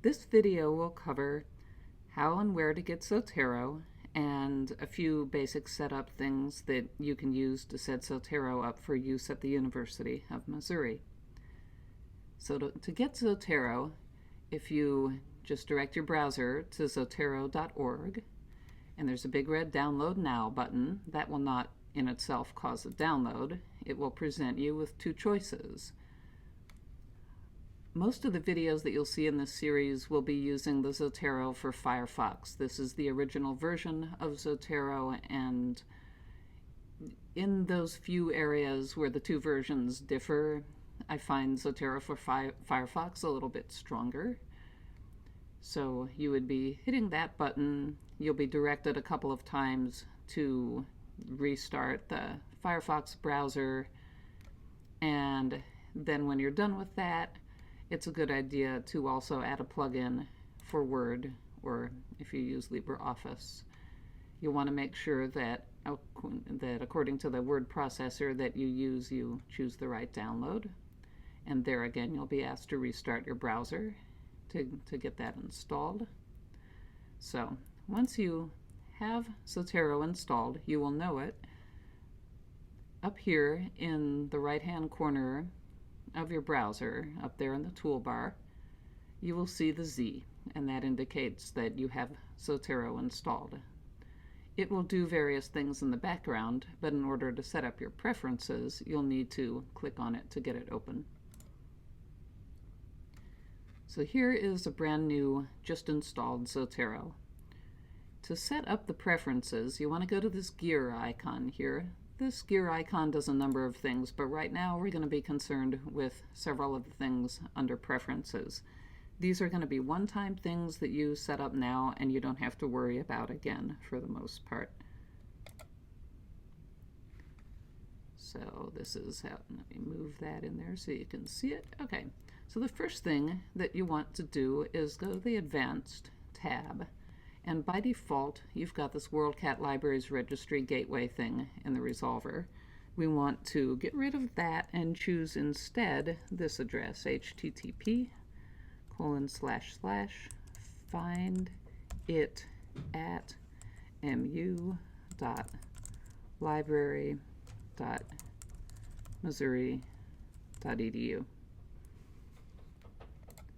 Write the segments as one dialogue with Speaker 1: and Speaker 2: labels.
Speaker 1: This video will cover how and where to get Zotero and a few basic setup things that you can use to set Zotero up for use at the University of Missouri. So to get Zotero, if you just direct your browser to zotero.org, and there's a big red Download Now button, that will not in itself cause a download. It will present you with two choices. Most of the videos that you'll see in this series will be using the Zotero for Firefox. This is the original version of Zotero, and in those few areas where the two versions differ, I find Zotero for Firefox a little bit stronger. So you would be hitting that button. You'll be directed a couple of times to restart the Firefox browser, and then when you're done with that, it's a good idea to also add a plugin for Word, or if you use LibreOffice. You'll want to make sure that according to the word processor that you use, you choose the right download. And there again, you'll be asked to restart your browser to get that installed. So once you have Zotero installed, you will know it. Up here in the right-hand corner of your browser, up there in the toolbar, you will see the Z, and that indicates that you have Zotero installed. It will do various things in the background, but in order to set up your preferences, you'll need to click on it to get it open. So here is a brand new, just installed Zotero. To set up the preferences, you want to go to this gear icon here. This gear icon does a number of things, but right now we're going to be concerned with several of the things under preferences. These are going to be one-time things that you set up now and you don't have to worry about again for the most part. So this is how, let me move that in there so you can see it. Okay, so the first thing that you want to do is go to the Advanced tab. And by default, you've got this WorldCat Libraries Registry Gateway thing in the resolver. We want to get rid of that and choose instead this address, http://find it at mu.library.missouri.edu.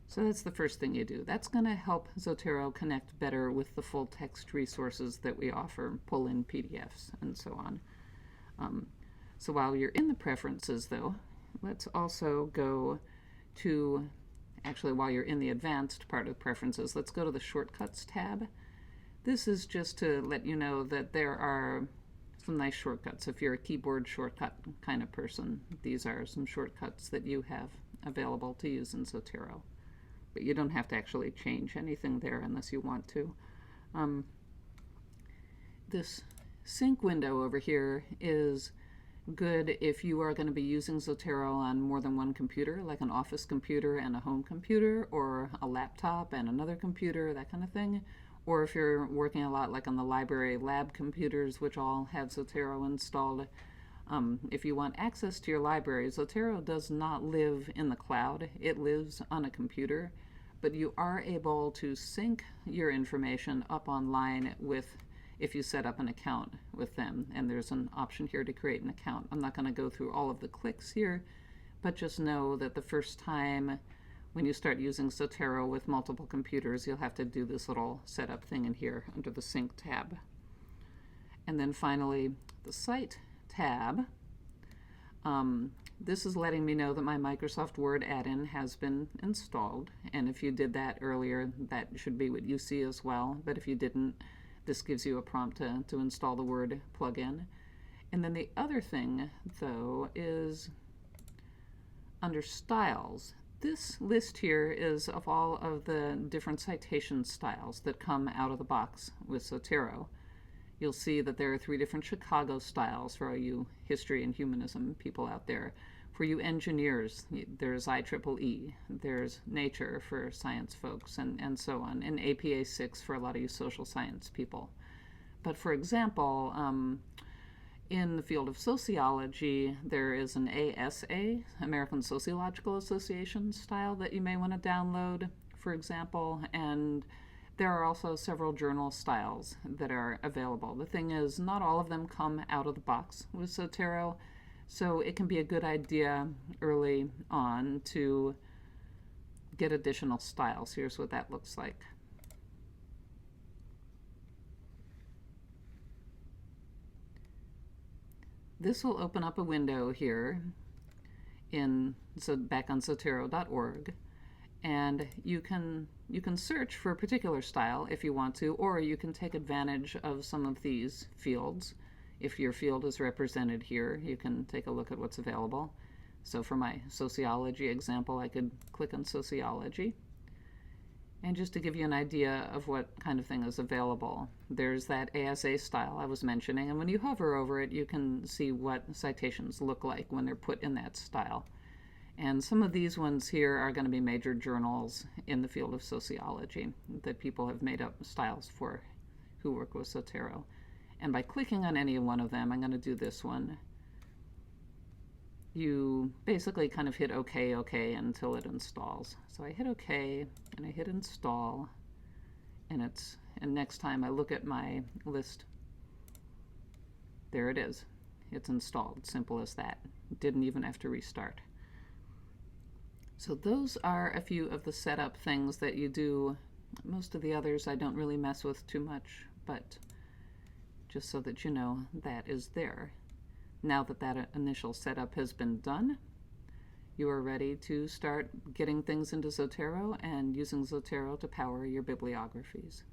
Speaker 1: So that's the first thing you do. That's going to help Zotero connect better with the full text resources that we offer, pull in PDFs, and so on. So while you're in the preferences, though, let's also go to, actually while you're in the advanced part of preferences, let's go to the Shortcuts tab. This is just to let you know that there are some nice shortcuts. If you're a keyboard shortcut kind of person, these are some shortcuts that you have available to use in Zotero. But you don't have to actually change anything there unless you want to. This sync window over here is good if you are going to be using Zotero on more than one computer, like an office computer and a home computer, or a laptop and another computer, that kind of thing. Or if you're working a lot like on the library lab computers, which all have Zotero installed. If you want access to your library, Zotero does not live in the cloud. It lives on a computer, but you are able to sync your information up online if you set up an account with them. And there's an option here to create an account. I'm not going to go through all of the clicks here, but just know that the first time when you start using Zotero with multiple computers, you'll have to do this little setup thing in here under the Sync tab. And then finally, the Site tab. This is letting me know that my Microsoft Word add-in has been installed, and if you did that earlier, that should be what you see as well. But if you didn't, this gives you a prompt to install the Word plugin. And then the other thing, though, is under Styles. This list here is of all of the different citation styles that come out of the box with Zotero. You'll see that there are 3 different Chicago styles for all you history and humanism people out there. For you engineers, there's IEEE, there's Nature for science folks, and so on, and APA 6 for a lot of you social science people. But for example, in the field of sociology, there is an ASA, American Sociological Association style, that you may want to download. for example, and there are also several journal styles that are available. The thing is, not all of them come out of the box with Zotero, so it can be a good idea early on to get additional styles. Here's what that looks like. This will open up a window here back on Zotero.org, and you can search for a particular style if you want to, or you can take advantage of some of these fields. If your field is represented here, you can take a look at what's available. So for my sociology example, I could click on sociology. And just to give you an idea of what kind of thing is available, there's that ASA style I was mentioning, and when you hover over it, you can see what citations look like when they're put in that style. And some of these ones here are going to be major journals in the field of sociology that people have made up styles for who work with Zotero. And by clicking on any one of them, I'm going to do this one, you basically kind of hit OK, until it installs. So I hit OK, and I hit install, and next time I look at my list, there it is. It's installed. Simple as that. Didn't even have to restart. So those are a few of the setup things that you do. Most of the others I don't really mess with too much, but just so that you know, that is there. Now that that initial setup has been done, you are ready to start getting things into Zotero and using Zotero to power your bibliographies.